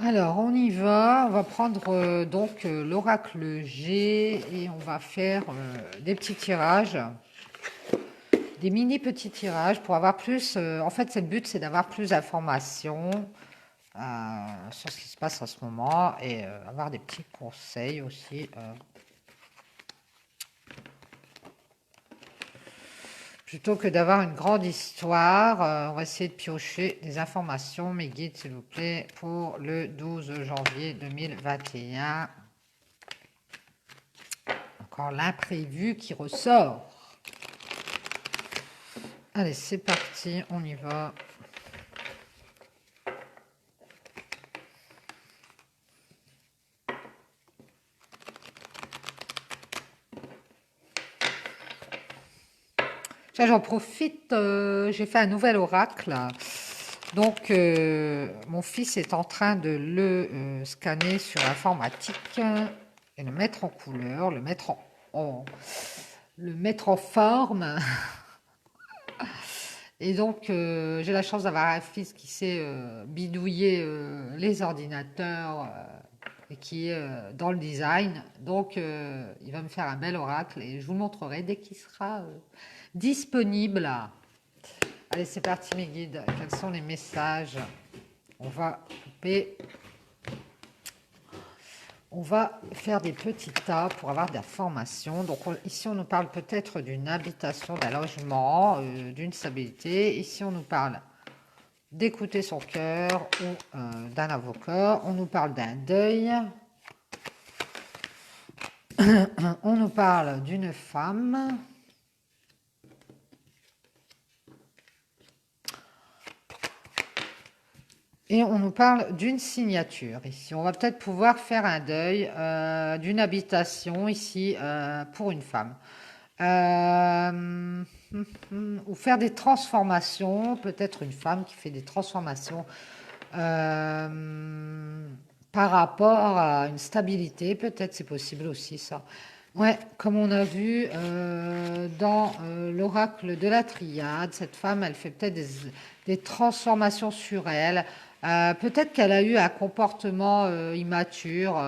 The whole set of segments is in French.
Alors, on y va. On va prendre donc l'oracle G et on va faire des petits tirages, des mini petits tirages pour avoir plus. En fait, c'est le but, c'est d'avoir plus d'informations sur ce qui se passe en ce moment et avoir des petits conseils aussi. Plutôt que d'avoir une grande histoire, on va essayer de piocher des informations. Mes guides, s'il vous plaît, pour le 12 janvier 2021. Encore l'imprévu qui ressort. Allez, c'est parti, on y va. Tiens, j'en profite, j'ai fait un nouvel oracle. Donc, mon fils est en train de le scanner sur l'informatique et le mettre en couleur, le mettre en forme. Et donc, j'ai la chance d'avoir un fils qui sait bidouiller les ordinateurs et qui est dans le design. Donc, il va me faire un bel oracle et je vous le montrerai dès qu'il sera disponible. Allez, c'est parti mes guides. Quels sont les messages? On va couper. On va faire des petits tas pour avoir de la formation. Donc ici, on nous parle peut-être d'une habitation, d'un logement, d'une stabilité. Ici, on nous parle d'écouter son cœur ou d'un avocat. On nous parle d'un deuil. On nous parle d'une femme. Et on nous parle d'une signature ici. On va peut-être pouvoir faire un deuil d'une habitation ici pour une femme. Ou faire des transformations, peut-être une femme qui fait des transformations par rapport à une stabilité, peut-être c'est possible aussi ça. Ouais, comme on a vu dans l'oracle de la triade, cette femme, elle fait peut-être des transformations sur elle. Peut-être qu'elle a eu un comportement immature,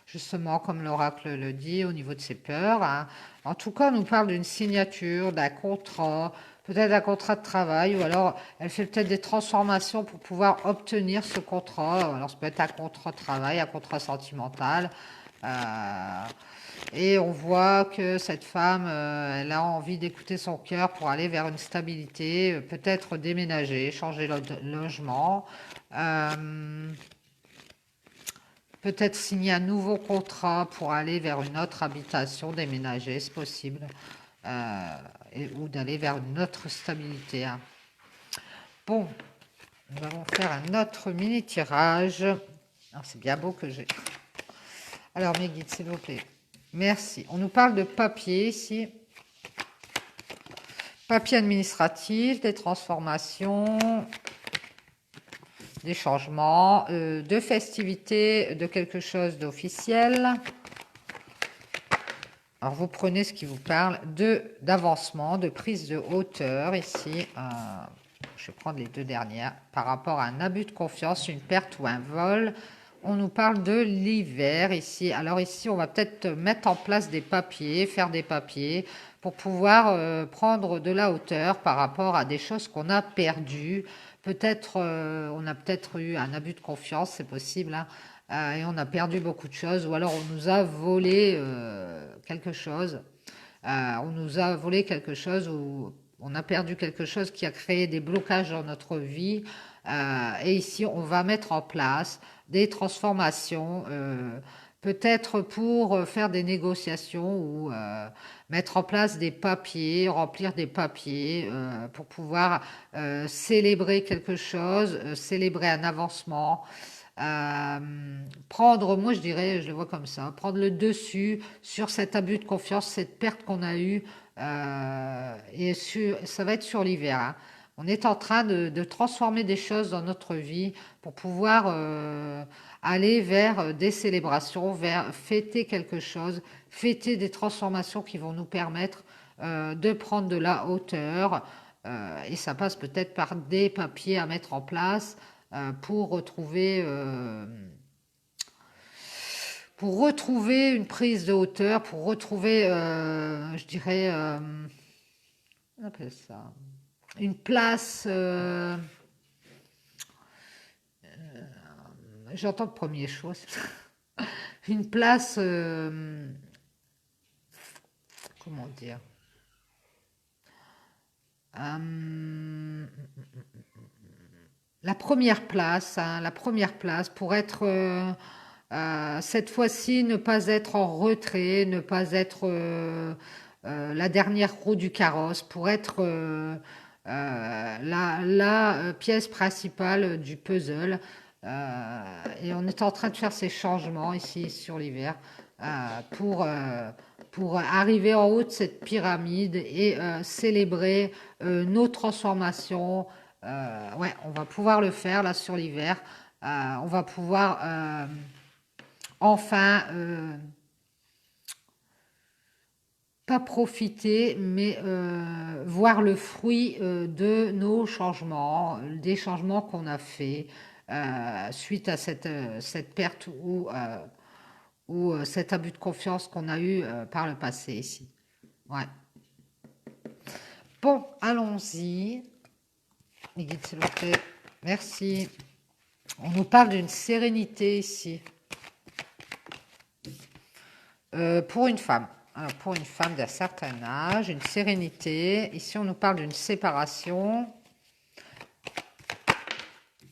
justement, comme l'oracle le dit, au niveau de ses peurs, hein. En tout cas, on nous parle d'une signature, d'un contrat, peut-être un contrat de travail, ou alors elle fait peut-être des transformations pour pouvoir obtenir ce contrat. Alors, ça peut être un contrat de travail, un contrat sentimental. Euh, et on voit que cette femme, elle a envie d'écouter son cœur pour aller vers une stabilité, peut-être déménager, changer de logement. Euh, Peut-être signer un nouveau contrat pour aller vers une autre habitation, déménager, c'est possible. Euh, ou d'aller vers une autre stabilité, hein. Bon, nous allons faire un autre mini tirage. Ah, c'est bien beau que j'ai. Alors, mes guides, s'il vous plaît. Merci. On nous parle de papier ici. Papier administratif, des transformations, des changements, de festivités, de quelque chose d'officiel. Alors, vous prenez ce qui vous parle d'avancement, de prise de hauteur ici. Je vais prendre les deux dernières. Par rapport à un abus de confiance, une perte ou un vol, on nous parle de l'hiver ici. Alors ici, on va peut-être mettre en place des papiers, faire des papiers pour pouvoir prendre de la hauteur par rapport à des choses qu'on a perdues. Peut-être, on a peut-être eu un abus de confiance, c'est possible, hein, et on a perdu beaucoup de choses, ou alors on nous a volé quelque chose. On nous a volé quelque chose ou on a perdu quelque chose qui a créé des blocages dans notre vie. Et ici, on va mettre en place des transformations, peut-être pour faire des négociations ou mettre en place des papiers, remplir des papiers pour pouvoir célébrer quelque chose, célébrer un avancement. Euh, Prendre, moi je dirais, je le vois comme ça, prendre le dessus sur cet abus de confiance, cette perte qu'on a eue, ça va être sur l'hiver, hein. On est en train de transformer des choses dans notre vie pour pouvoir aller vers des célébrations, vers fêter quelque chose, fêter des transformations qui vont nous permettre de prendre de la hauteur. Et ça passe peut-être par des papiers à mettre en place, pour retrouver une prise de hauteur, pour retrouver, je dirais, on appelle ça, une place. J'entends le premier chose. Une place, comment dire, la première place, hein, la première place pour être cette fois-ci ne pas être en retrait, ne pas être la dernière roue du carrosse, pour être la pièce principale du puzzle. Et on est en train de faire ces changements ici sur l'hiver pour arriver en haut de cette pyramide et célébrer nos transformations. Ouais, on va pouvoir le faire là sur l'hiver. On va pouvoir enfin pas profiter, mais voir le fruit de nos changements, des changements qu'on a fait suite à cette perte ou cet abus de confiance qu'on a eu par le passé ici. Ouais. Bon, allons-y. Les guides, s'il vous plaît. Merci. On nous parle d'une sérénité ici. Pour une femme. Alors, pour une femme d'un certain âge, une sérénité. Ici, on nous parle d'une séparation.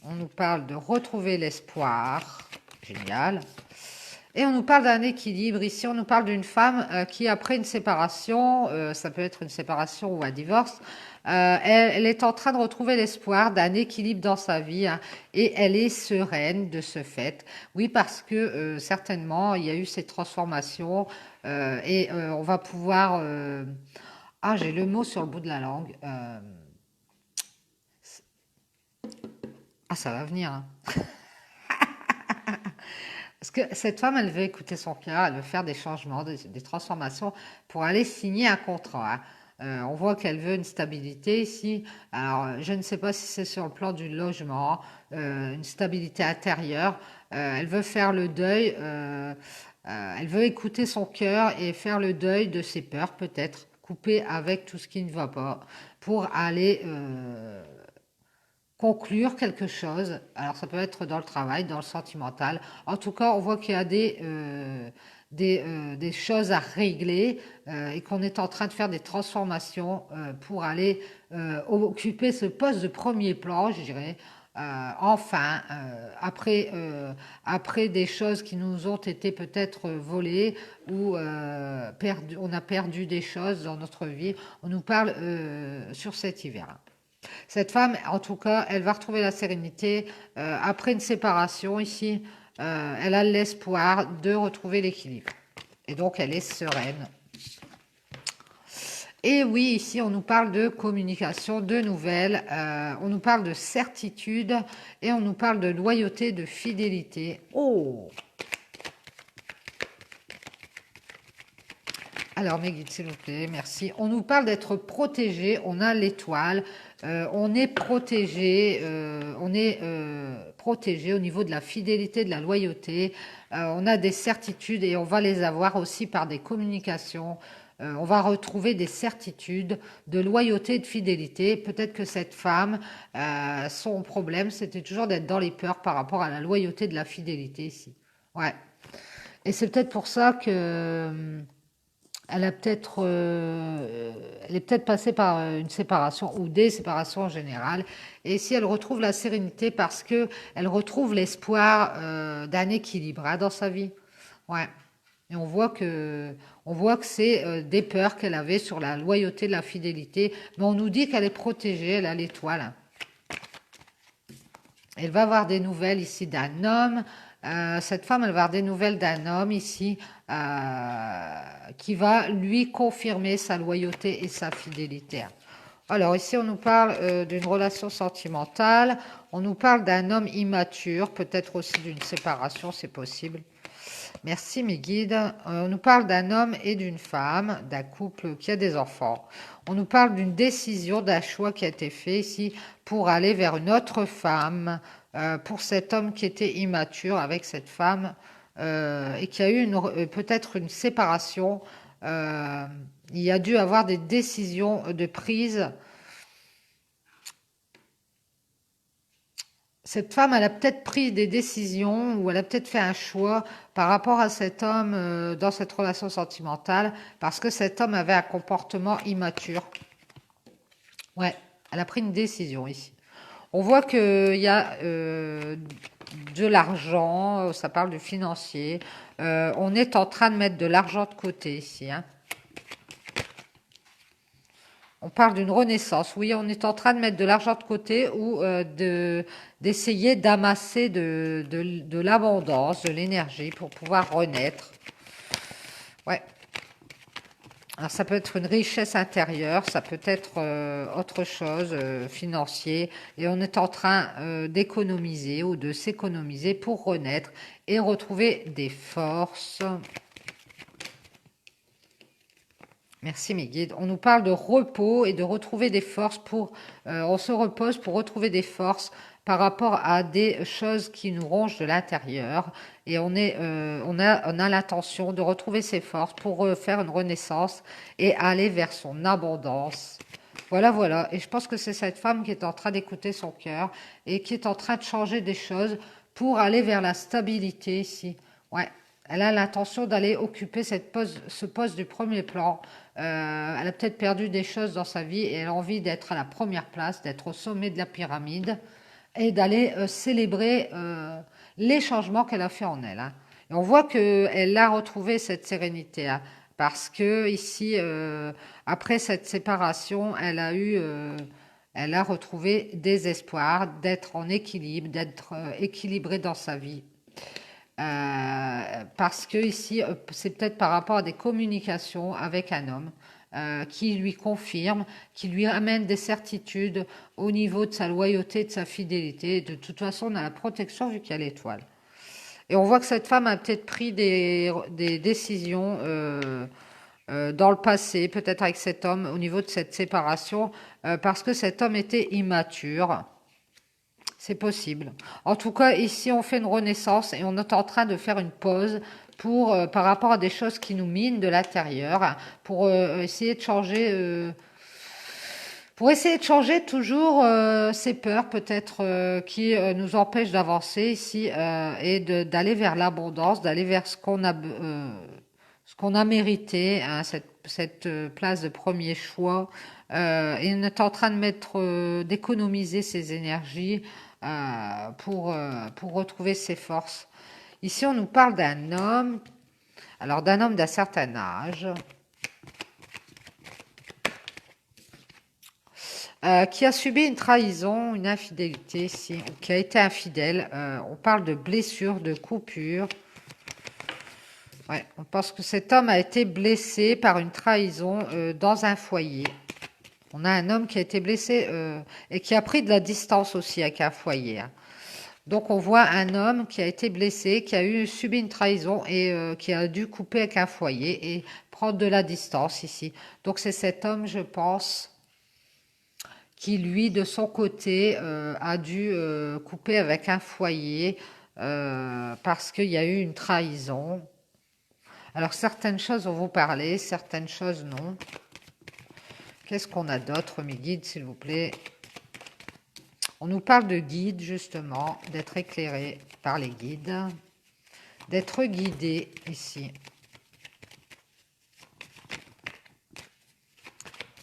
On nous parle de retrouver l'espoir. Génial. Et on nous parle d'un équilibre. Ici, on nous parle d'une femme qui, après une séparation, ça peut être une séparation ou un divorce, elle est en train de retrouver l'espoir d'un équilibre dans sa vie hein, et elle est sereine de ce fait. Oui, parce que certainement, il y a eu ces transformations et on va pouvoir... Ah, j'ai le mot sur le bout de la langue. Ah, ça va venir. Hein. Parce que cette femme, elle veut écouter son cœur, elle veut faire des changements, des transformations pour aller signer un contrat. Hein. On voit qu'elle veut une stabilité ici. Alors, je ne sais pas si c'est sur le plan du logement, une stabilité intérieure. Elle veut faire le deuil. Elle veut écouter son cœur et faire le deuil de ses peurs, peut-être, couper avec tout ce qui ne va pas, pour aller conclure quelque chose. Alors ça peut être dans le travail, dans le sentimental. En tout cas, on voit qu'il y a des choses à régler et qu'on est en train de faire des transformations pour aller occuper ce poste de premier plan, je dirais. Enfin, après des choses qui nous ont été peut-être volées ou on a perdu des choses dans notre vie, on nous parle sur cet hiver. Cette femme, en tout cas, elle va retrouver la sérénité après une séparation ici. Elle a l'espoir de retrouver l'équilibre. Et donc, elle est sereine. Et oui, ici, on nous parle de communication, de nouvelles. On nous parle de certitude et on nous parle de loyauté, de fidélité. Oh! Alors, mes guides, s'il vous plaît, merci. On nous parle d'être protégé. On a l'étoile. On est protégé. Protégé au niveau de la fidélité, de la loyauté. On a des certitudes et on va les avoir aussi par des communications. On va retrouver des certitudes de loyauté et de fidélité. Peut-être que cette femme, son problème, c'était toujours d'être dans les peurs par rapport à la loyauté de la fidélité ici. Ouais. Et c'est peut-être pour ça que elle est peut-être passée par une séparation ou des séparations en général. Et si elle retrouve la sérénité parce que elle retrouve l'espoir d'un équilibre hein, dans sa vie. Ouais. Et on voit que c'est des peurs qu'elle avait sur la loyauté, la fidélité. Mais on nous dit qu'elle est protégée, elle a l'étoile. Elle va avoir des nouvelles ici d'un homme. Cette femme, elle va avoir des nouvelles d'un homme ici qui va lui confirmer sa loyauté et sa fidélité. Alors ici, on nous parle d'une relation sentimentale. On nous parle d'un homme immature, peut-être aussi d'une séparation, c'est possible. Merci mes guides. On nous parle d'un homme et d'une femme, d'un couple qui a des enfants. On nous parle d'une décision, d'un choix qui a été fait ici pour aller vers une autre femme. pour cet homme qui était immature avec cette femme et qui a eu peut-être une séparation. Euh, il a dû avoir des décisions de prise. Cette femme, elle a peut-être pris des décisions ou elle a peut-être fait un choix par rapport à cet homme dans cette relation sentimentale parce que cet homme avait un comportement immature. Ouais, elle a pris une décision ici. On voit qu'il y a de l'argent, ça parle du financier. On est en train de mettre de l'argent de côté ici, hein. On parle d'une renaissance. Oui, on est en train de mettre de l'argent de côté ou d'essayer d'amasser de l'abondance, de l'énergie pour pouvoir renaître. Ouais. Alors ça peut être une richesse intérieure, ça peut être autre chose, financier. Et on est en train d'économiser ou de s'économiser pour renaître et retrouver des forces. Merci mes guides. On nous parle de repos et de retrouver des forces on se repose pour retrouver des forces par rapport à des choses qui nous rongent de l'intérieur. Et on a l'intention de retrouver ces forces pour faire une renaissance et aller vers son abondance. Voilà, voilà. Et je pense que c'est cette femme qui est en train d'écouter son cœur et qui est en train de changer des choses pour aller vers la stabilité ici. Ouais. Elle a l'intention d'aller occuper ce poste du premier plan. Elle a peut-être perdu des choses dans sa vie et elle a envie d'être à la première place, d'être au sommet de la pyramide et d'aller célébrer les changements qu'elle a fait en elle, hein. Et on voit qu'elle a retrouvé cette sérénité, hein, parce que ici, après cette séparation, elle a retrouvé des espoirs d'être en équilibre, d'être équilibrée dans sa vie. Parce que ici, c'est peut-être par rapport à des communications avec un homme qui lui confirme, qui lui amène des certitudes au niveau de sa loyauté, de sa fidélité. De toute façon, on a la protection vu qu'il y a l'étoile. Et on voit que cette femme a peut-être pris des décisions dans le passé, peut-être avec cet homme, au niveau de cette séparation, parce que cet homme était immature. C'est possible. En tout cas, ici, on fait une renaissance et on est en train de faire une pause par rapport à des choses qui nous minent de l'intérieur, pour essayer de changer, toujours ces peurs peut-être qui nous empêchent d'avancer ici et d'aller vers l'abondance, d'aller vers ce qu'on a mérité, hein, cette place de premier choix. Et on est en train de d'économiser ses énergies pour retrouver ses forces. Ici, on nous parle d'un homme, alors d'un homme d'un certain âge, qui a subi une trahison, une infidélité ici, ou qui a été infidèle. On parle de blessure, de coupure. Ouais, on pense que cet homme a été blessé par une trahison dans un foyer. On a un homme qui a été blessé et qui a pris de la distance aussi avec un foyer, hein. Donc on voit un homme qui a été blessé, qui a subi une trahison et qui a dû couper avec un foyer et prendre de la distance ici. Donc c'est cet homme, je pense, qui lui, de son côté, a dû couper avec un foyer parce qu'il y a eu une trahison. Alors certaines choses vont vous parler, certaines choses non. Qu'est-ce qu'on a d'autre, mes guides, s'il vous plaît? On nous parle de guides, justement, d'être éclairé par les guides, d'être guidé ici.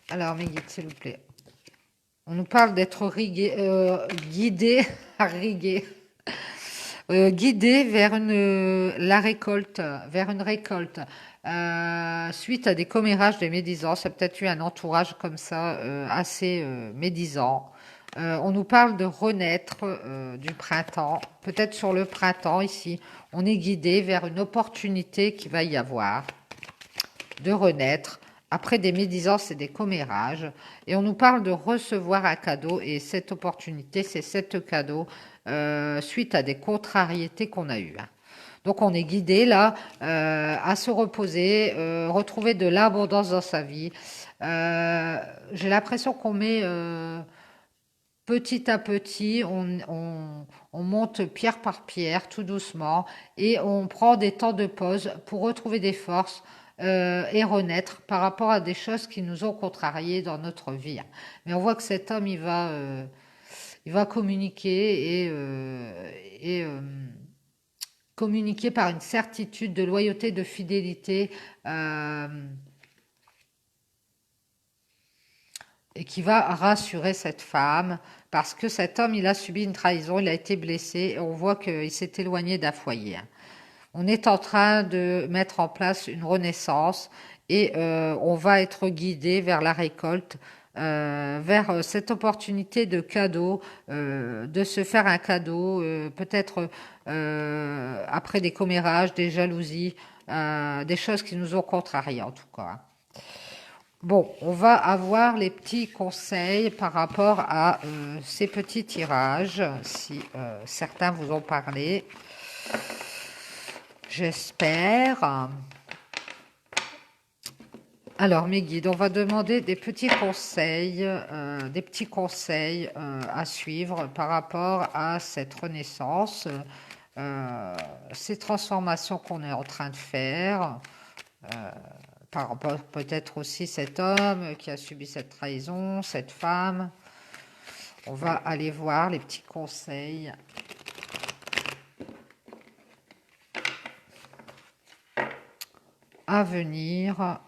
Alors, mes guides, s'il vous plaît. On nous parle d'être guidé, guidé vers la récolte, vers une récolte. Suite à des commérages, des médisants, ça a peut-être eu un entourage comme ça, assez médisant. On nous parle de renaître du printemps, peut-être sur le printemps ici. On est guidé vers une opportunité qui va y avoir de renaître après des médisances et des commérages. Et on nous parle de recevoir un cadeau et cette opportunité, c'est cet cadeau suite à des contrariétés qu'on a eues, hein. Donc on est guidé là à se reposer, retrouver de l'abondance dans sa vie. J'ai l'impression qu'on met petit à petit, on monte pierre par pierre, tout doucement, et on prend des temps de pause pour retrouver des forces et renaître par rapport à des choses qui nous ont contrariés dans notre vie. Mais on voit que cet homme, il va communiquer et communiquer par une certitude de loyauté, de fidélité, euh, et qui va rassurer cette femme, parce que cet homme, il a subi une trahison, il a été blessé, et on voit qu'il s'est éloigné d'un foyer. On est en train de mettre en place une renaissance, et on va être guidé vers la récolte, vers cette opportunité de cadeau, de se faire un cadeau, peut-être après des commérages, des jalousies, des choses qui nous ont contrariés en tout cas. Bon, on va avoir les petits conseils par rapport à ces petits tirages, si certains vous ont parlé. J'espère. Alors, mes guides, on va demander des petits conseils, à suivre par rapport à cette renaissance, ces transformations qu'on est en train de faire. Par rapport peut-être aussi cet homme qui a subi cette trahison, cette femme. On va aller voir les petits conseils. À venir,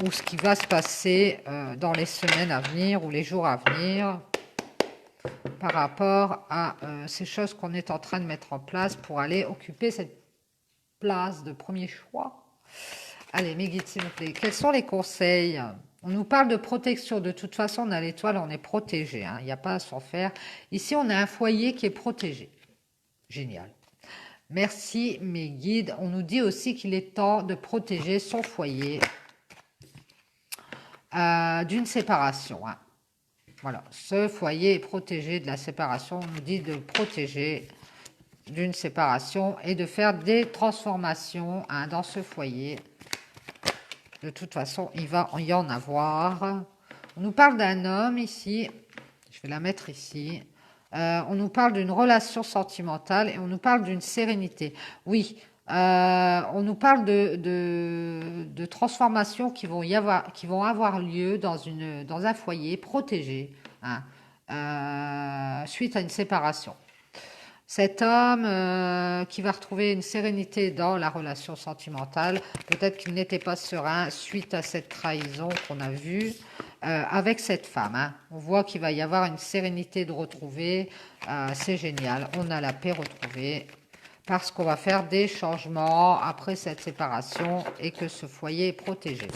ou ce qui va se passer dans les semaines à venir ou les jours à venir par rapport à ces choses qu'on est en train de mettre en place pour aller occuper cette place de premier choix. Allez, mes guides, s'il vous plaît, quels sont les conseils? On nous parle de protection. De toute façon, on a l'étoile, on est protégé. Il n'y a pas à s'en faire. Ici, on a un foyer qui est protégé. Génial. Merci, mes guides. On nous dit aussi qu'il est temps de protéger son foyer d'une séparation. Voilà, ce foyer est protégé de la séparation. On nous dit de protéger d'une séparation et de faire des transformations dans ce foyer. De toute façon, il va y en avoir. On nous parle d'un homme ici. Je vais la mettre ici. On nous parle d'une relation sentimentale et on nous parle d'une sérénité. Oui, on nous parle de transformations qui vont avoir lieu dans un foyer protégé, suite à une séparation. Cet homme qui va retrouver une sérénité dans la relation sentimentale, peut-être qu'il n'était pas serein suite à cette trahison qu'on a vue avec cette femme. On voit qu'il va y avoir une sérénité de retrouver, c'est génial, on a la paix retrouvée, parce qu'on va faire des changements après cette séparation et que ce foyer est protégé.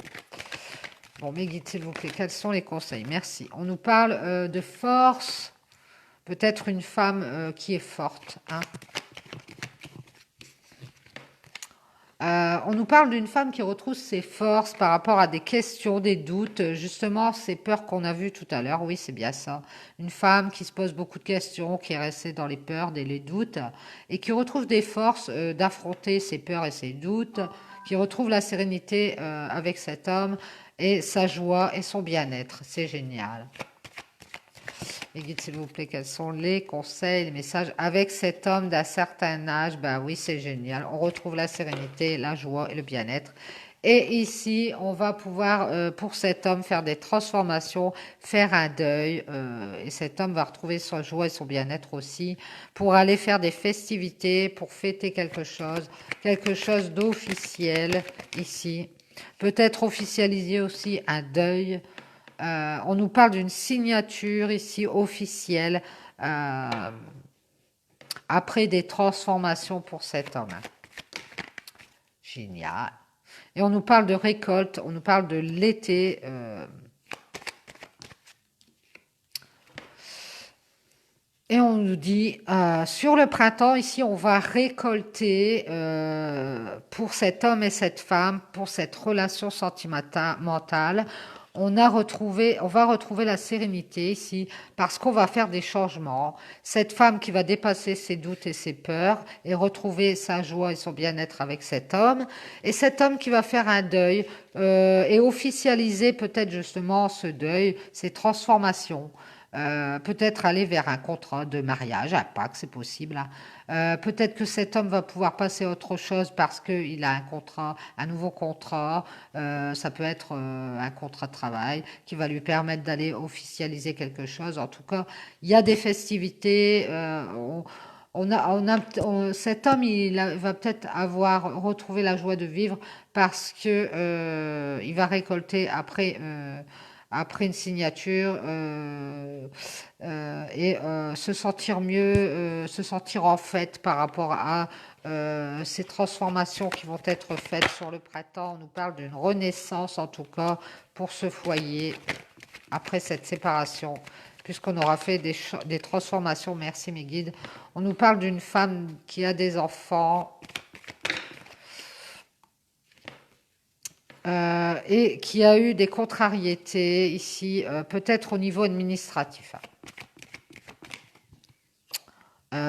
Bon, mes guides, s'il vous plaît, quels sont les conseils? Merci. On nous parle de force. Peut-être une femme qui est forte. On nous parle d'une femme qui retrouve ses forces par rapport à des questions, des doutes, justement ces peurs qu'on a vues tout à l'heure. Oui, c'est bien ça. Une femme qui se pose beaucoup de questions, qui est restée dans les peurs, les doutes, et qui retrouve des forces d'affronter ses peurs et ses doutes, qui retrouve la sérénité avec cet homme et sa joie et son bien-être. C'est génial. Les guides, s'il vous plaît, quels sont les conseils, les messages avec cet homme d'un certain âge? Ben oui, c'est génial. On retrouve la sérénité, la joie et le bien-être. Et ici, on va pouvoir, pour cet homme, faire des transformations, faire un deuil. Et cet homme va retrouver sa joie et son bien-être aussi pour aller faire des festivités, pour fêter quelque chose d'officiel ici. Peut-être officialiser aussi un deuil. On nous parle d'une signature ici officielle après des transformations pour cet homme. Génial. Et on nous parle de récolte, on nous parle de l'été. Et on nous dit, sur le printemps, ici, on va récolter pour cet homme et cette femme, pour cette relation sentimentale. On va retrouver la sérénité ici, parce qu'on va faire des changements. Cette femme qui va dépasser ses doutes et ses peurs et retrouver sa joie et son bien-être avec cet homme. Et cet homme qui va faire un deuil et officialiser peut-être justement ce deuil, ces transformations. peut-être aller vers un contrat de mariage, à Pâques, c'est possible, hein. Peut-être que cet homme va pouvoir passer à autre chose parce qu'il a un contrat, un nouveau contrat. Ça peut être un contrat de travail qui va lui permettre d'aller officialiser quelque chose. En tout cas, il y a des festivités. Cet homme, va peut-être avoir retrouvé la joie de vivre parce que il va récolter après une signature et se sentir mieux, se sentir en fête par rapport à ces transformations qui vont être faites sur le printemps. On nous parle d'une renaissance en tout cas pour ce foyer après cette séparation, puisqu'on aura fait des transformations. Merci mes guides. On nous parle d'une femme qui a des enfants et qui a eu des contrariétés ici, peut-être au niveau administratif.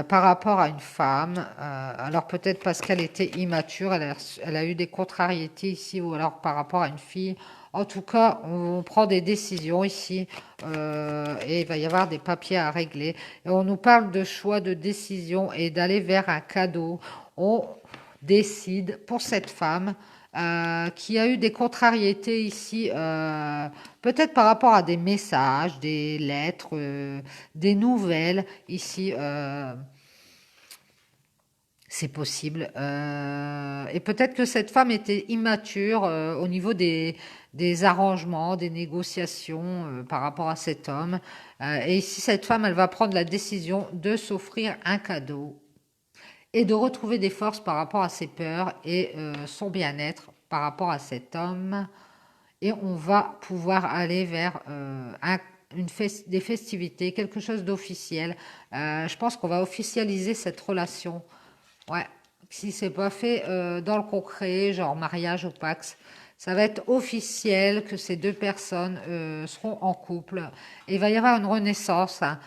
Par rapport à une femme, alors peut-être parce qu'elle était immature, elle a eu des contrariétés ici, ou alors par rapport à une fille. En tout cas, on prend des décisions ici et il va y avoir des papiers à régler. Et on nous parle de choix, de décision et d'aller vers un cadeau. On décide pour cette femme qui a eu des contrariétés ici, peut-être par rapport à des messages, des lettres, des nouvelles ici. C'est possible. Et peut-être que cette femme était immature au niveau des arrangements, des négociations par rapport à cet homme. Et ici, cette femme, elle va prendre la décision de s'offrir un cadeau et de retrouver des forces par rapport à ses peurs et son bien-être par rapport à cet homme. Et on va pouvoir aller vers des festivités, quelque chose d'officiel. Je pense qu'on va officialiser cette relation. Ouais, si c'est pas fait dans le concret, genre mariage ou Pax, ça va être officiel que ces deux personnes seront en couple. Et il va y avoir une renaissance hein,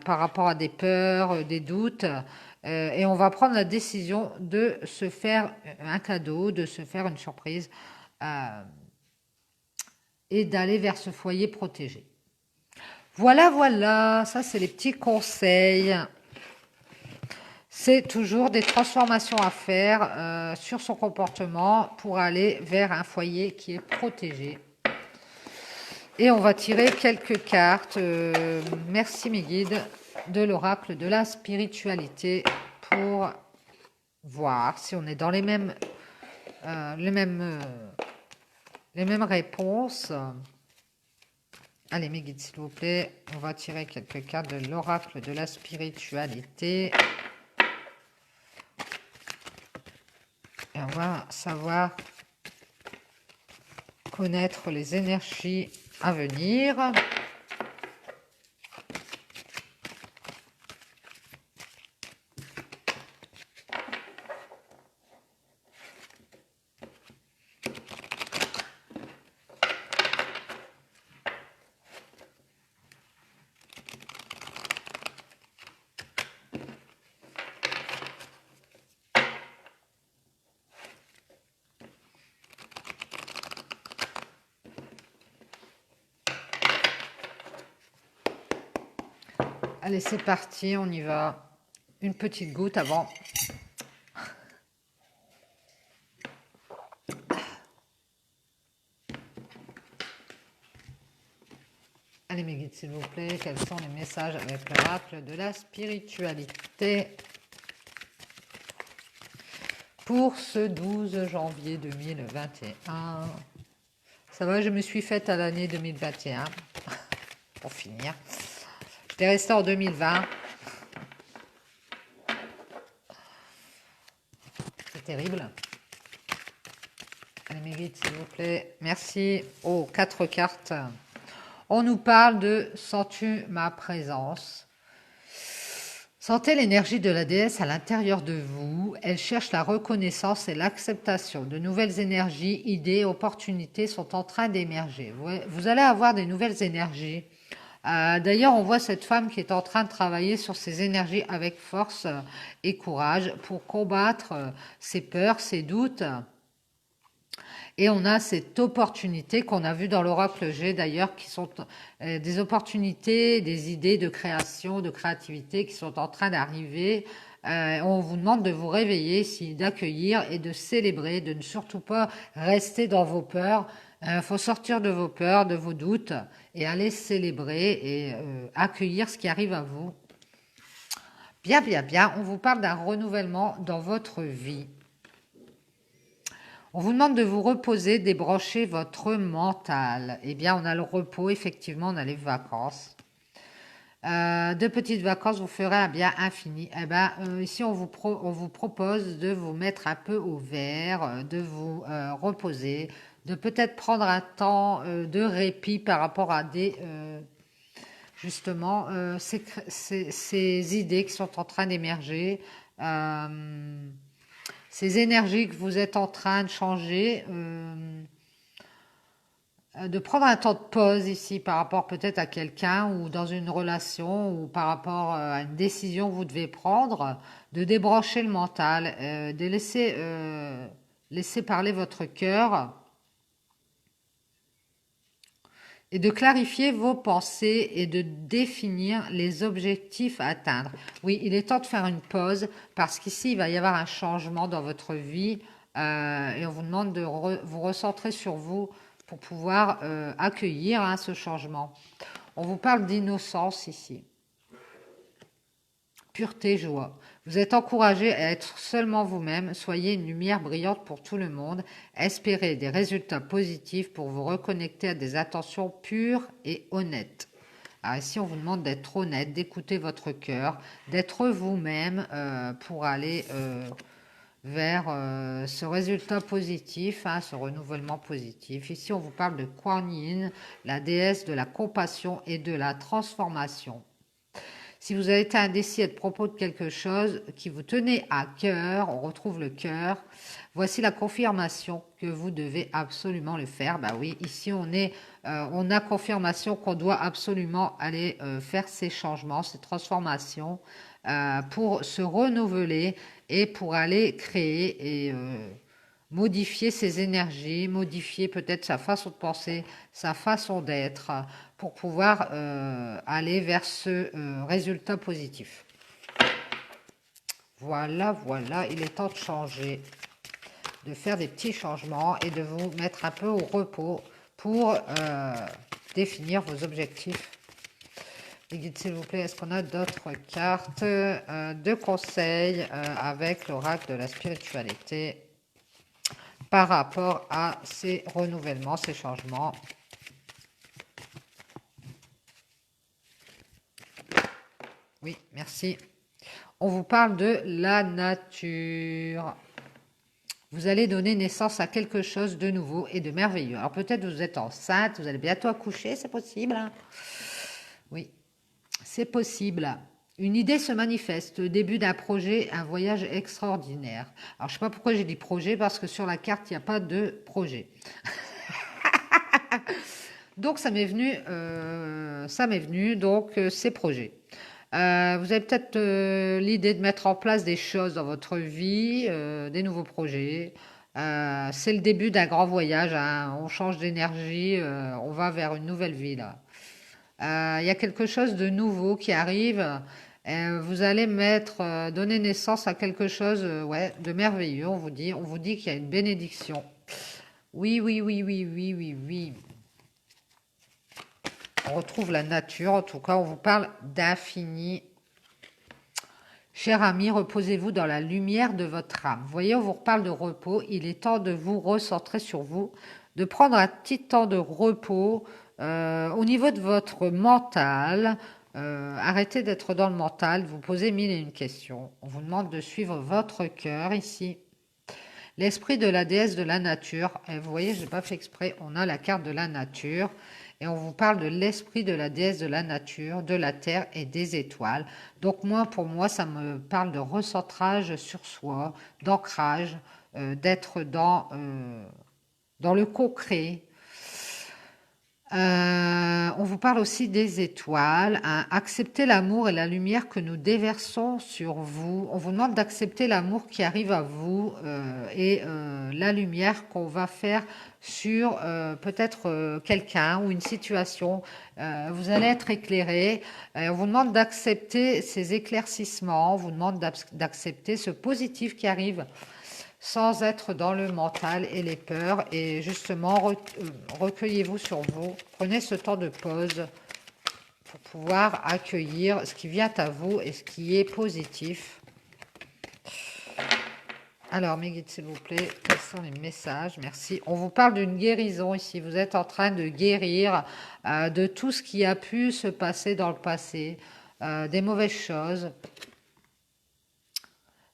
par rapport à des peurs, des doutes. Et on va prendre la décision de se faire un cadeau, de se faire une surprise et d'aller vers ce foyer protégé. Voilà, voilà, ça c'est les petits conseils. C'est toujours des transformations à faire sur son comportement pour aller vers un foyer qui est protégé. Et on va tirer quelques cartes. Merci mes guides de l'oracle de la spiritualité pour voir si on est dans les mêmes réponses. Allez mes guides s'il vous plaît, on va tirer quelques cartes de l'oracle de la spiritualité. Et on va savoir connaître les énergies à venir. Allez, c'est parti, on y va. Une petite goutte avant. Allez, mes guides, s'il vous plaît, quels sont les messages avec l'oracle de la spiritualité pour ce 12 janvier 2021? Ça va, je me suis faite à l'année 2021, pour finir. J'étais restée en 2020. C'est terrible. Allez, mes guides, s'il vous plaît. Merci. Oh, 4 cartes. On nous parle de « Sens-tu ma présence ?» Sentez l'énergie de la déesse à l'intérieur de vous. Elle cherche la reconnaissance et l'acceptation. De nouvelles énergies, idées, opportunités sont en train d'émerger. Vous allez avoir des nouvelles énergies. D'ailleurs, on voit cette femme qui est en train de travailler sur ses énergies avec force et courage pour combattre ses peurs, ses doutes. Et on a cette opportunité qu'on a vue dans l'oracle G d'ailleurs, qui sont des opportunités, des idées de création, de créativité qui sont en train d'arriver. On vous demande de vous réveiller, d'accueillir et de célébrer, de ne surtout pas rester dans vos peurs. Il faut sortir de vos peurs, de vos doutes et aller célébrer et accueillir ce qui arrive à vous. Bien, bien, bien. On vous parle d'un renouvellement dans votre vie. On vous demande de vous reposer, débrancher votre mental. Eh bien, on a le repos, effectivement, on a les vacances. De petites vacances vous ferez un bien infini. Eh ben, ici, on vous propose de vous mettre un peu au vert, de vous reposer, de peut-être prendre un temps de répit par rapport à des... justement, ces idées qui sont en train d'émerger. Ces énergies que vous êtes en train de changer, de prendre un temps de pause ici par rapport peut-être à quelqu'un ou dans une relation ou par rapport à une décision que vous devez prendre, de débrancher le mental, de laisser parler votre cœur et de clarifier vos pensées et de définir les objectifs à atteindre. Oui, il est temps de faire une pause parce qu'ici, il va y avoir un changement dans votre vie et on vous demande de vous recentrer sur vous pour pouvoir accueillir ce changement. On vous parle d'innocence ici. Pureté, joie. Vous êtes encouragé à être seulement vous-même, soyez une lumière brillante pour tout le monde, espérez des résultats positifs pour vous reconnecter à des intentions pures et honnêtes. Alors ici, on vous demande d'être honnête, d'écouter votre cœur, d'être vous-même pour aller vers ce résultat positif, ce renouvellement positif. Ici, on vous parle de Kuan Yin, la déesse de la compassion et de la transformation. Si vous avez été indécis à propos de quelque chose qui vous tenait à cœur, on retrouve le cœur. Voici la confirmation que vous devez absolument le faire. Bah oui, ici on a confirmation qu'on doit absolument aller faire ces changements, ces transformations pour se renouveler et pour aller créer et modifier ses énergies, modifier peut-être sa façon de penser, sa façon d'être, pour pouvoir aller vers ce résultat positif. Voilà, voilà, il est temps de changer, de faire des petits changements et de vous mettre un peu au repos pour définir vos objectifs. Les guides, s'il vous plaît, est-ce qu'on a d'autres cartes de conseils avec l'oracle de la spiritualité par rapport à ces renouvellements, ces changements? Oui, merci. On vous parle de la nature. Vous allez donner naissance à quelque chose de nouveau et de merveilleux. Alors peut-être vous êtes enceinte, vous allez bientôt accoucher, c'est possible. Oui, c'est possible. Une idée se manifeste, le début d'un projet, un voyage extraordinaire. Alors je ne sais pas pourquoi j'ai dit projet, parce que sur la carte, il n'y a pas de projet. Donc ça m'est venu, donc c'est projet. Vous avez peut-être l'idée de mettre en place des choses dans votre vie, des nouveaux projets. C'est le début d'un grand voyage, on change d'énergie, on va vers une nouvelle vie là. Il y a quelque chose de nouveau qui arrive. Vous allez donner naissance à quelque chose ouais, de merveilleux, on vous dit qu'il y a une bénédiction. Oui, oui, oui, oui, oui, oui, oui. On retrouve la nature, en tout cas, on vous parle d'infini. Cher ami, reposez-vous dans la lumière de votre âme. Vous voyez, on vous reparle de repos. Il est temps de vous recentrer sur vous, de prendre un petit temps de repos au niveau de votre mental. Arrêtez d'être dans le mental, vous posez mille et une questions. On vous demande de suivre votre cœur ici. L'esprit de la déesse de la nature. Et vous voyez, je n'ai pas fait exprès, on a la carte de la nature. Et on vous parle de l'esprit de la déesse de la nature, de la terre et des étoiles. Donc pour moi, ça me parle de recentrage sur soi, d'ancrage, d'être dans le concret. On vous parle aussi des étoiles, hein. Acceptez l'amour et la lumière que nous déversons sur vous. On vous demande d'accepter l'amour qui arrive à vous et la lumière qu'on va faire sur peut-être quelqu'un ou une situation. Vous allez être éclairé. On vous demande d'accepter ces éclaircissements. On vous demande d'accepter ce positif qui arrive sans être dans le mental et les peurs. Et justement, recueillez-vous sur vous. Prenez ce temps de pause pour pouvoir accueillir ce qui vient à vous et ce qui est positif. Alors, mes guides, s'il vous plaît, quels sont les messages? Merci. On vous parle d'une guérison ici. Vous êtes en train de guérir de tout ce qui a pu se passer dans le passé, des mauvaises choses.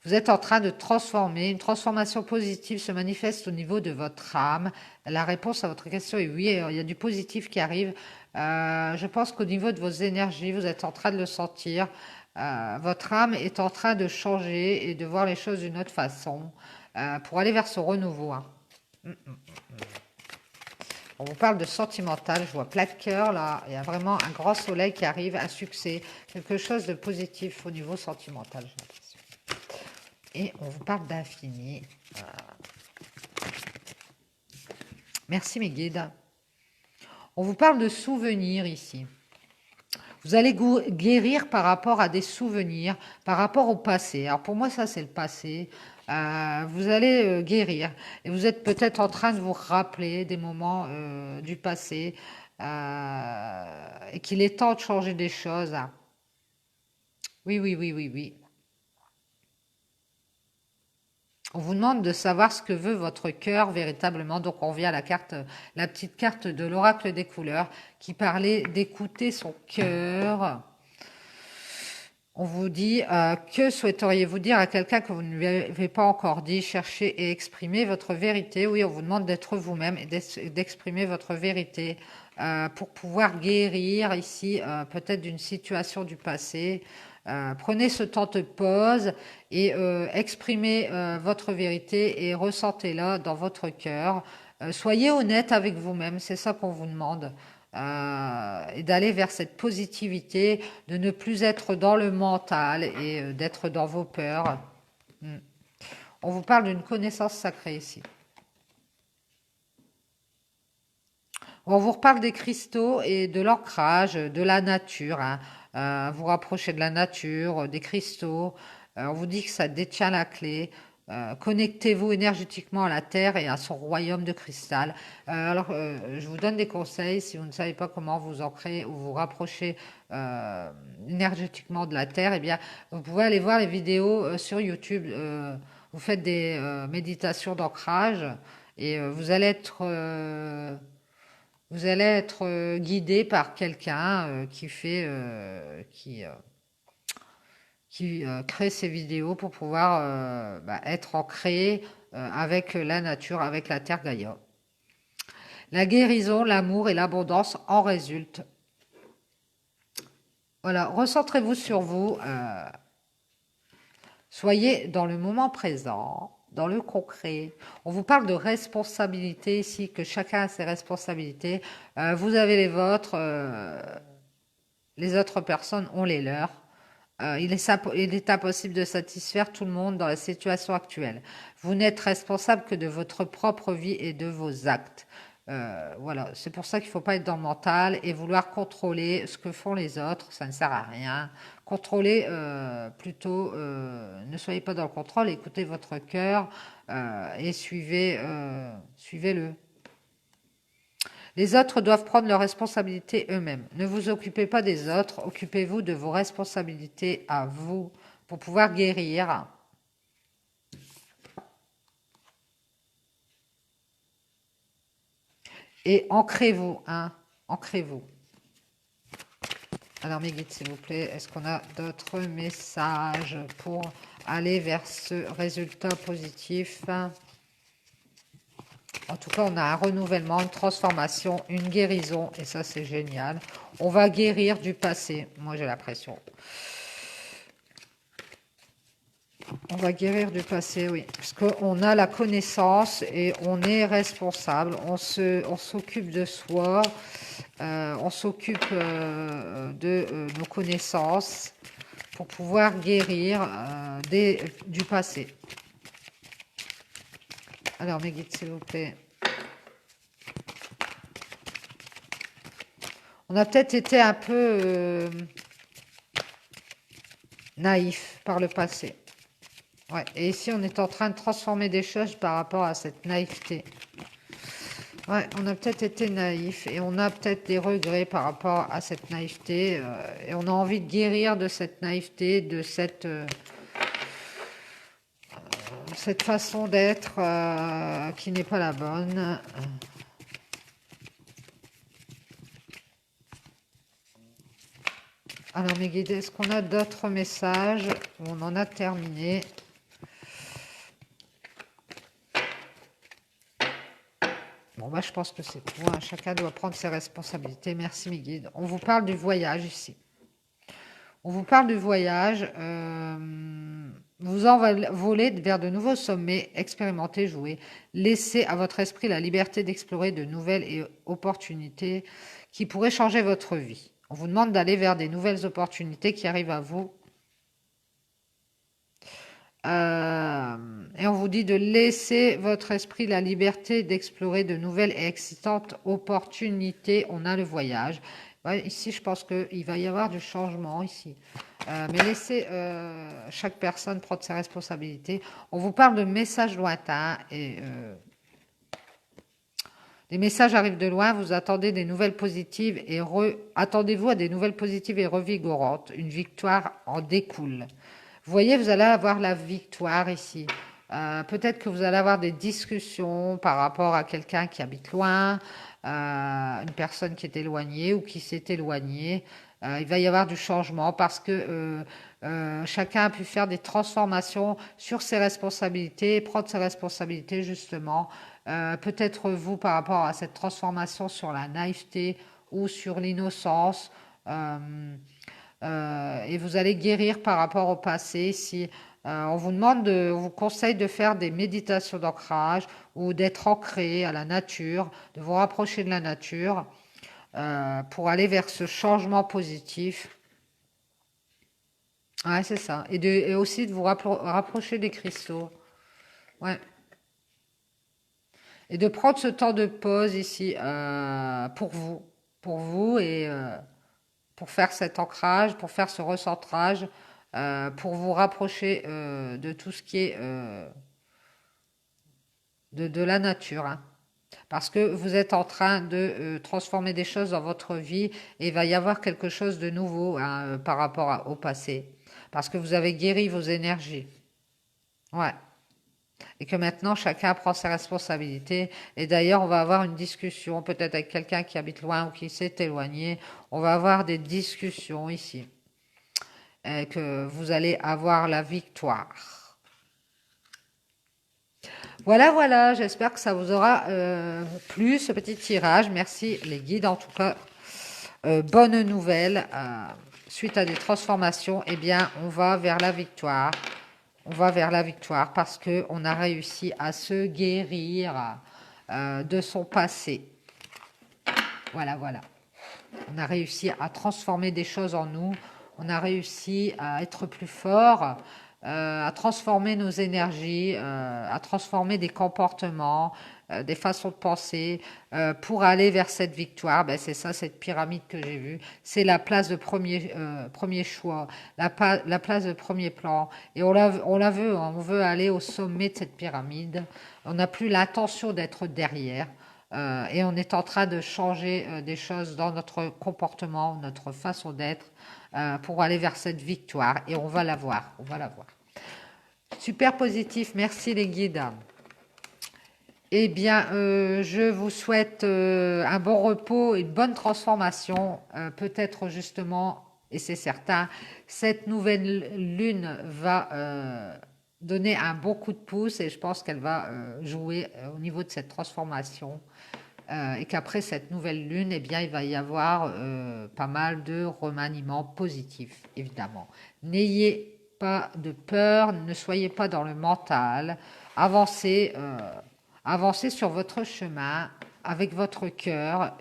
Vous êtes en train de transformer, une transformation positive se manifeste au niveau de votre âme. La réponse à votre question est oui, il y a du positif qui arrive. Je pense qu'au niveau de vos énergies, vous êtes en train de le sentir. Votre âme est en train de changer et de voir les choses d'une autre façon pour aller vers ce renouveau. Hein. On vous parle de sentimental, je vois plein de cœur là, il y a vraiment un grand soleil qui arrive, un succès, quelque chose de positif au niveau sentimental, j'ai l'impression. Et on vous parle d'infini. Merci mes guides. On vous parle de souvenirs ici. Vous allez guérir par rapport à des souvenirs, par rapport au passé. Alors pour moi, ça c'est le passé. Vous allez guérir. Et vous êtes peut-être en train de vous rappeler des moments du passé et qu'il est temps de changer des choses. Oui, oui, oui, oui, oui. On vous demande de savoir ce que veut votre cœur véritablement. Donc on vient à la carte, la petite carte de l'oracle des couleurs qui parlait d'écouter son cœur. On vous dit que souhaiteriez-vous dire à quelqu'un que vous ne lui avez pas encore dit? Cherchez et exprimez votre vérité. Oui, on vous demande d'être vous-même et d'exprimer votre vérité pour pouvoir guérir ici peut-être d'une situation du passé. Prenez ce temps de pause et exprimez votre vérité et ressentez-la dans votre cœur. Soyez honnête avec vous-même, c'est ça qu'on vous demande. Et d'aller vers cette positivité, de ne plus être dans le mental et d'être dans vos peurs. On vous parle d'une connaissance sacrée ici. On vous reparle des cristaux et de l'ancrage, de la nature. Hein. Vous rapprochez de la nature, des cristaux. On vous dit que ça détient la clé. Connectez-vous énergétiquement à la Terre et à son royaume de cristal. Je vous donne des conseils si vous ne savez pas comment vous ancrer ou vous rapprocher énergétiquement de la Terre. Eh bien, vous pouvez aller voir les vidéos sur YouTube. Vous faites des méditations d'ancrage et vous allez être guidé par quelqu'un qui crée ces vidéos pour pouvoir être ancré avec la nature, avec la terre Gaïa. La guérison, l'amour et l'abondance en résultent. Voilà, recentrez-vous sur vous. Soyez dans le moment présent, dans le concret. On vous parle de responsabilité ici, que chacun a ses responsabilités. Vous avez les vôtres, les autres personnes ont les leurs. Il est impossible de satisfaire tout le monde dans la situation actuelle. Vous n'êtes responsable que de votre propre vie et de vos actes. Voilà, c'est pour ça qu'il ne faut pas être dans le mental et vouloir contrôler ce que font les autres, ça ne sert à rien. Contrôlez plutôt, ne soyez pas dans le contrôle, écoutez votre cœur et suivez-le. Les autres doivent prendre leurs responsabilités eux-mêmes. Ne vous occupez pas des autres, occupez-vous de vos responsabilités à vous pour pouvoir guérir. Et ancrez-vous, hein, ancrez-vous. Alors mes guides, s'il vous plaît, est-ce qu'on a d'autres messages pour aller vers ce résultat positif? En tout cas, on a un renouvellement, une transformation, une guérison, et ça, c'est génial. On va guérir du passé, moi j'ai l'impression. On va guérir du passé, oui. Parce qu'on a la connaissance et on est responsable. On s'occupe de soi On s'occupe de nos connaissances pour pouvoir guérir du passé. Alors, mes guides, s'il vous plaît. On a peut-être été un peu naïf par le passé. Ouais. Et ici, on est en train de transformer des choses par rapport à cette naïveté. Ouais, on a peut-être été naïf et on a peut-être des regrets par rapport à cette naïveté et on a envie de guérir de cette naïveté, de cette façon d'être qui n'est pas la bonne. Alors mes guides, est-ce qu'on a d'autres messages ou on en a terminé? Bon, bah, je pense que c'est tout. Hein. Chacun doit prendre ses responsabilités. Merci, mes guides. On vous parle du voyage ici. On vous parle du voyage. Vous envolez vers de nouveaux sommets. Expérimentez, jouez. Laissez à votre esprit la liberté d'explorer de nouvelles opportunités qui pourraient changer votre vie. On vous demande d'aller vers des nouvelles opportunités qui arrivent à vous. Et on vous dit de laisser votre esprit la liberté d'explorer de nouvelles et excitantes opportunités. On a le voyage. Ouais, ici, je pense qu'il va y avoir du changement ici. Mais laissez chaque personne prendre ses responsabilités. On vous parle de messages lointains et les messages arrivent de loin. Vous attendez des nouvelles positives et attendez-vous à des nouvelles positives et revigorantes. Une victoire en découle. Vous voyez, vous allez avoir la victoire ici. Peut-être que vous allez avoir des discussions par rapport à quelqu'un qui habite loin, une personne qui est éloignée ou qui s'est éloignée. Il va y avoir du changement parce que chacun a pu faire des transformations sur ses responsabilités, prendre ses responsabilités justement. Peut-être vous par rapport à cette transformation sur la naïveté ou sur l'innocence. Et vous allez guérir par rapport au passé. Si on vous conseille de faire des méditations d'ancrage ou d'être ancré à la nature, de vous rapprocher de la nature pour aller vers ce changement positif. Ouais, c'est ça. Et aussi de vous rapprocher des cristaux. Ouais. Et de prendre ce temps de pause ici pour vous et pour faire cet ancrage, pour faire ce recentrage, pour vous rapprocher de tout ce qui est de la nature. Hein. Parce que vous êtes en train de transformer des choses dans votre vie et il va y avoir quelque chose de nouveau hein, par rapport au passé. Parce que vous avez guéri vos énergies. Ouais. Et que maintenant, chacun prend ses responsabilités. Et d'ailleurs, on va avoir une discussion, peut-être avec quelqu'un qui habite loin ou qui s'est éloigné. On va avoir des discussions ici. Et que vous allez avoir la victoire. Voilà, voilà, j'espère que ça vous aura plu, ce petit tirage. Merci les guides, en tout cas. Bonne nouvelle, suite à des transformations, eh bien, on va vers la victoire. On va vers la victoire parce qu'on a réussi à se guérir de son passé. Voilà, voilà. On a réussi à transformer des choses en nous. On a réussi à être plus fort, à transformer nos énergies, à transformer des comportements, des façons de penser pour aller vers cette victoire. Ben, c'est ça, cette pyramide que j'ai vue. C'est la place de premier choix, la place de premier plan. Et on la veut, hein. On veut aller au sommet de cette pyramide. On n'a plus l'intention d'être derrière. Et on est en train de changer des choses dans notre comportement, notre façon d'être, pour aller vers cette victoire. Et on va la voir, on va la voir. Super positif, merci les guides. Eh bien, je vous souhaite un bon repos, une bonne transformation. Peut-être justement, et c'est certain, cette nouvelle lune va donner un bon coup de pouce et je pense qu'elle va jouer au niveau de cette transformation. Et qu'après cette nouvelle lune, eh bien, il va y avoir pas mal de remaniements positifs, évidemment. N'ayez pas de peur, ne soyez pas dans le mental, avancez sur votre chemin avec votre cœur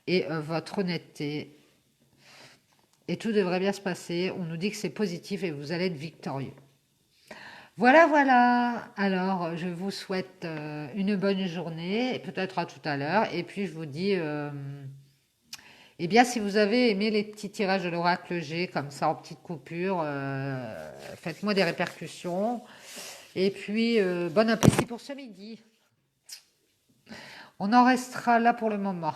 et votre honnêteté. Et tout devrait bien se passer. On nous dit que c'est positif et vous allez être victorieux. Voilà, voilà. Alors, je vous souhaite une bonne journée, et peut-être à tout à l'heure. Et puis, je vous dis, eh bien, si vous avez aimé les petits tirages de l'oracle G, comme ça, en petites coupures, faites-moi des répercussions. Et puis, bon appétit pour ce midi. On en restera là pour le moment.